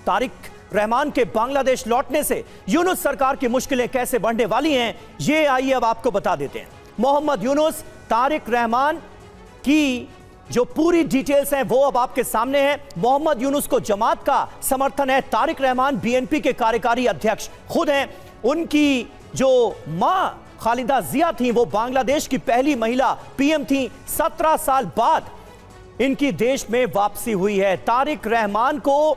तारिक रहमान के बांग्लादेश लौटने से यूनुस सरकार की मुश्किलें कैसे बढ़ने वाली हैं, ये आइए अब आपको बता देते हैं। मोहम्मद यूनुस, तारिक रहमान की जो पूरी डिटेल्स हैं वो अब आपके सामने है। मोहम्मद यूनुस को जमात का समर्थन है। तारिक रहमान बीएनपी के कार्यकारी अध्यक्ष खुद हैं। उनकी जो मां खालिदा जिया थी वो बांग्लादेश की पहली महिला पीएम थी। 17 साल बाद इनकी देश में वापसी हुई है। तारिक रहमान को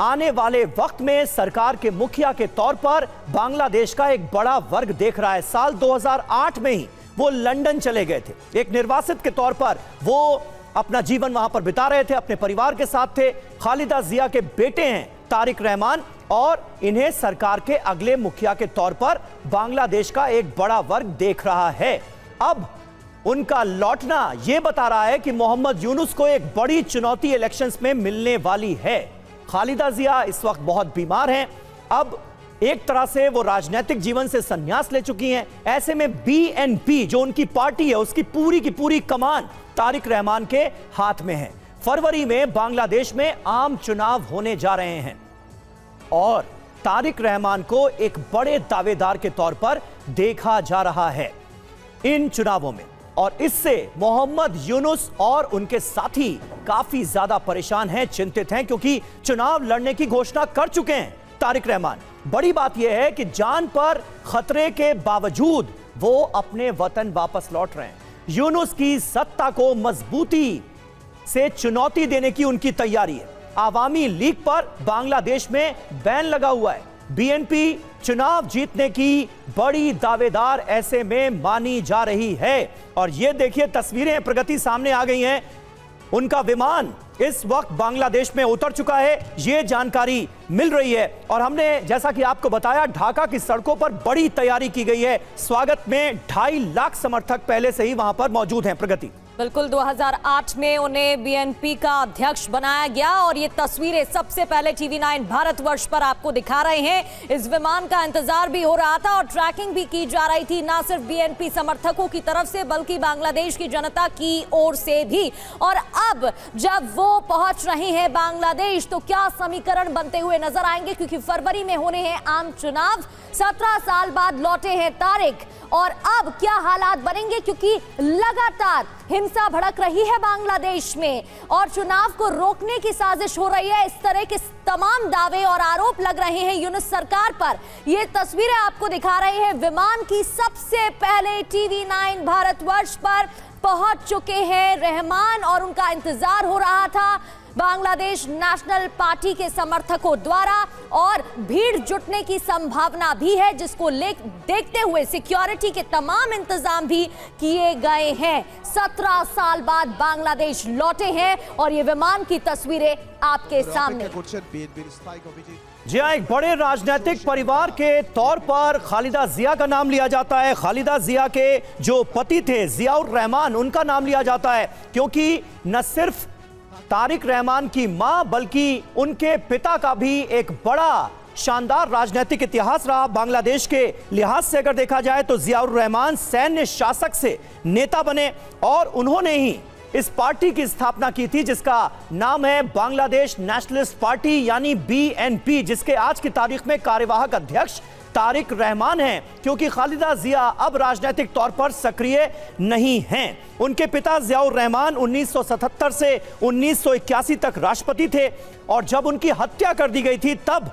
आने वाले वक्त में सरकार के मुखिया के तौर पर बांग्लादेश का एक बड़ा वर्ग देख रहा है। साल 2008 में ही वो लंदन चले गए थे। एक निर्वासित के तौर पर वो अपना जीवन वहां पर बिता रहे थे, अपने परिवार के साथ थे। खालिदा जिया के बेटे हैं तारिक रहमान और इन्हें सरकार के अगले मुखिया के तौर पर बांग्लादेश का एक बड़ा वर्ग देख रहा है। अब उनका लौटना यह बता रहा है कि मोहम्मद यूनुस को एक बड़ी चुनौती इलेक्शंस में मिलने वाली है। खालिदा जिया इस वक्त बहुत बीमार हैं। अब एक तरह से वो राजनीतिक जीवन से संन्यास ले चुकी हैं। ऐसे में बीएनपी जो उनकी पार्टी है उसकी पूरी की पूरी कमान तारिक रहमान के हाथ में है। फरवरी में बांग्लादेश में आम चुनाव होने जा रहे हैं और तारिक रहमान को एक बड़े दावेदार के तौर पर देखा जा रहा है इन चुनावों में। और इससे मोहम्मद यूनुस और उनके साथी काफी ज्यादा परेशान हैं, चिंतित हैं, क्योंकि चुनाव लड़ने की घोषणा कर चुके हैं तारिक रहमान। बड़ी बात यह है कि जान पर खतरे के बावजूद वो अपने वतन वापस लौट रहे हैं। यूनुस की सत्ता को मजबूती से चुनौती देने की उनकी तैयारी है। आवामी लीग पर बांग्लादेश में बैन लगा हुआ है। बीएनपी चुनाव जीतने की बड़ी दावेदार ऐसे में मानी जा रही है। और ये देखिए तस्वीरें प्रगति सामने आ गई हैं। उनका विमान इस वक्त बांग्लादेश में उतर चुका है, ये जानकारी मिल रही है। और हमने जैसा कि आपको बताया ढाका की सड़कों पर बड़ी तैयारी की गई है। स्वागत में 2.5 लाख समर्थक पहले से ही वहां पर मौजूद हैं। प्रगति, बिल्कुल 2008 में उन्हें बीएनपी का अध्यक्ष बनाया गया और ये तस्वीरें सबसे पहले TV9 भारतवर्ष पर आपको दिखा रहे हैं। इस विमान का इंतजार भी हो रहा था और ट्रैकिंग भी की जा रही थी, ना सिर्फ बीएनपी समर्थकों की तरफ से बल्कि बांग्लादेश की जनता की ओर से भी। और अब जब वो पहुंच रहे हैं बांग्लादेश तो क्या समीकरण बनते हुए नजर आएंगे, क्योंकि फरवरी में होने हैं आम चुनाव। 17 साल बाद लौटे हैं तारिक और अब क्या हालात बनेंगे, क्योंकि लगातार हिंसा भड़क रही है बांग्लादेश में और चुनाव को रोकने की साजिश हो रही है। इस तरह के तमाम दावे और आरोप लग रहे हैं यूनुस सरकार पर। ये तस्वीरें आपको दिखा रहे हैं विमान की। सबसे पहले TV9 भारतवर्ष पर पहुंच चुके हैं रहमान और उनका इंतजार हो रहा था बांग्लादेश नेशनल पार्टी के समर्थकों द्वारा और भीड़ जुटने की संभावना भी है, जिसको देखते हुए सिक्योरिटी के तमाम इंतजाम भी किए गए हैं। 17 साल बाद बांग्लादेश लौटे हैं और ये विमान की तस्वीरें आपके सामने। जी हाँ, एक बड़े राजनीतिक परिवार के तौर पर खालिदा जिया का नाम लिया जाता है। खालिदा जिया के जो पति थे जियाउर रहमान, उनका नाम लिया जाता है, क्योंकि न सिर्फ तारिक रहमान की मां बल्कि उनके पिता का भी एक बड़ा शानदार राजनीतिक इतिहास रहा। बांग्लादेश के लिहाज से अगर देखा जाए तो जियाउर रहमान सैन्य शासक से नेता बने और उन्होंने ही इस पार्टी की स्थापना की थी जिसका नाम है बांग्लादेश नेशनलिस्ट पार्टी यानी बीएनपी, जिसके आज की तारीख में कार्यवाहक अध्यक्ष तारिक रहमान हैं, क्योंकि खालिदा जिया अब राजनीतिक तौर पर सक्रिय नहीं हैं। उनके पिता जियाउर रहमान 1977 से 1981 तक राष्ट्रपति थे और जब उनकी हत्या कर दी गई थी तब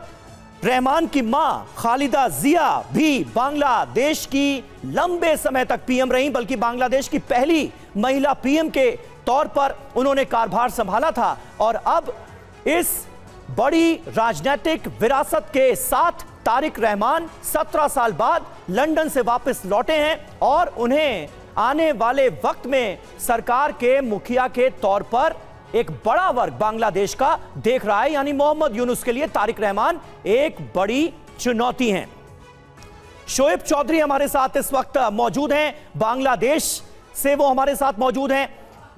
रहमान की मां खालिदा जिया भी बांग्लादेश की लंबे समय तक पीएम रहीं, बल्कि बांग्लादेश की पहली महिला पीएम के तौर पर उन्होंने कार्यभार संभाला था। और अब इस बड़ी राजनीतिक विरासत के साथ तारिक रहमान 17 साल बाद लंदन से वापस लौटे हैं और उन्हें आने वाले वक्त में सरकार के मुखिया के तौर पर एक बड़ा वर्ग बांग्लादेश का देख रहा है। यानी मोहम्मद यूनुस के लिए तारिक रहमान एक बड़ी चुनौती हैं। शोएब चौधरी हमारे साथ इस वक्त मौजूद हैं, बांग्लादेश से वो हमारे साथ मौजूद हैं,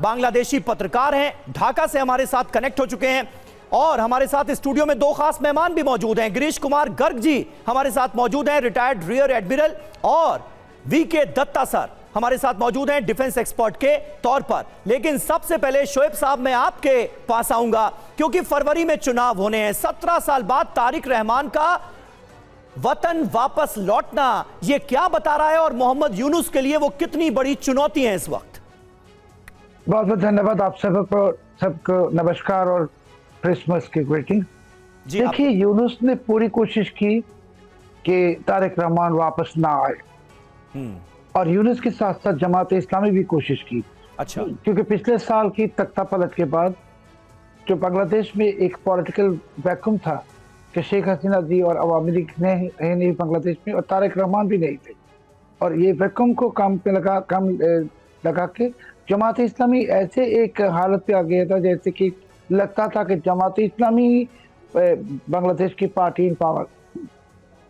बांग्लादेशी पत्रकार हैं, ढाका से हमारे साथ कनेक्ट हो चुके हैं। और हमारे साथ स्टूडियो में 2 खास मेहमान भी मौजूद हैं। गिरीश कुमार गर्ग जी हमारे साथ मौजूद हैं, रिटायर्ड रियर एडमिरल, और वीके दत्ता सर हमारे साथ मौजूद हैं डिफेंस एक्सपर्ट के तौर पर। लेकिन सबसे पहले शोएब साहब मैं आपके पास आऊंगा, क्योंकि फरवरी में चुनाव होने हैं। 17 साल बाद तारिक रहमान का वतन वापस लौटना, यह क्या बता रहा है और मोहम्मद यूनुस के लिए वो कितनी बड़ी चुनौती है इस वक्त? बहुत बहुत धन्यवाद आप सबको नमस्कार और क्रिसमस की ग्रीटिंग। देखिए, यूनुस ने पूरी कोशिश की कि तारिक रहमान वापस ना आए, और यूनुस के साथ साथ जमात इस्लामी भी कोशिश की। अच्छा, क्योंकि पिछले साल की तख्ता पलट के बाद जो बांग्लादेश में एक पॉलिटिकल वैक्यूम था कि शेख हसीना जी और अवामी लीग नहीं बांग्लादेश में, और तारिक रहमान भी नहीं थे, और ये वैक्यूम को काम लगा के जमात इस्लामी ऐसे एक हालत पे आ गया था जैसे कि लगता था कि जमात इस्लामी बांग्लादेश की पार्टी इन पावर।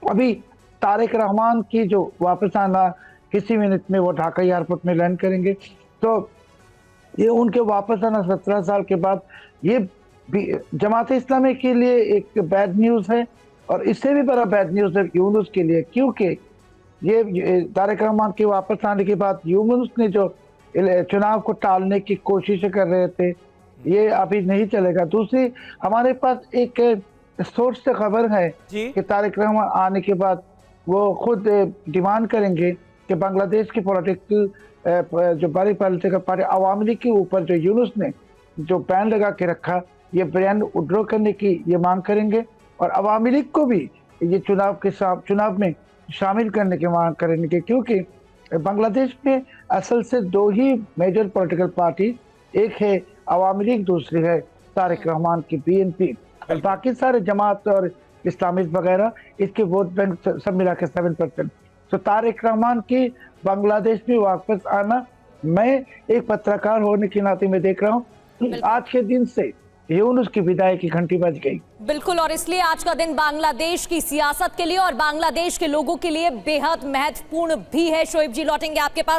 अभी तारिक रहमान की जो वापस आना, किसी मिनट में वो ढाका एयरपोर्ट में लैंड करेंगे, तो ये उनके वापस आना 17 साल के बाद ये जमात इस्लामी के लिए एक बैड न्यूज़ है, और इससे भी बड़ा बैड न्यूज़ है यूनुस के लिए, क्योंकि ये तारिक रहमान के वापस आने के बाद यूनुस ने जो चुनाव को टालने की कोशिश कर रहे थे, ये अभी नहीं चलेगा। दूसरी, हमारे पास एक सोर्स से खबर है कि तारिक रहमान आने के बाद वो खुद डिमांड करेंगे कि बांग्लादेश की पॉलिटिकल जो बड़ी पॉलिटिकल पार्टी अवामी लीग के ऊपर जो यूनुस ने जो बैन लगा के रखा, ये बैन विड्रॉ करने की ये मांग करेंगे, और अवामी लीग को भी ये चुनाव में शामिल करने की मांग करेंगे, क्योंकि बांग्लादेश में असल से दो ही मेजर पॉलिटिकल पार्टी, एक है अवामी लीग, दूसरी है तारिक रहमान की BNP, और बाकी सारे जमात और इस्लामिस्ट वगैरह इसके वोट बैंक सब मिला के 7%। तो तारिक रहमान की बांग्लादेश में वापस आना, मैं एक पत्रकार होने के नाते में देख रहा हूँ आज के दिन से यूनुस की विदाई की घंटी बज गई। बिल्कुल, और इसलिए आज का दिन बांग्लादेश की सियासत के लिए और बांग्लादेश के लोगों के लिए बेहद महत्वपूर्ण भी है। शोएब जी, लौटेंगे आपके पास।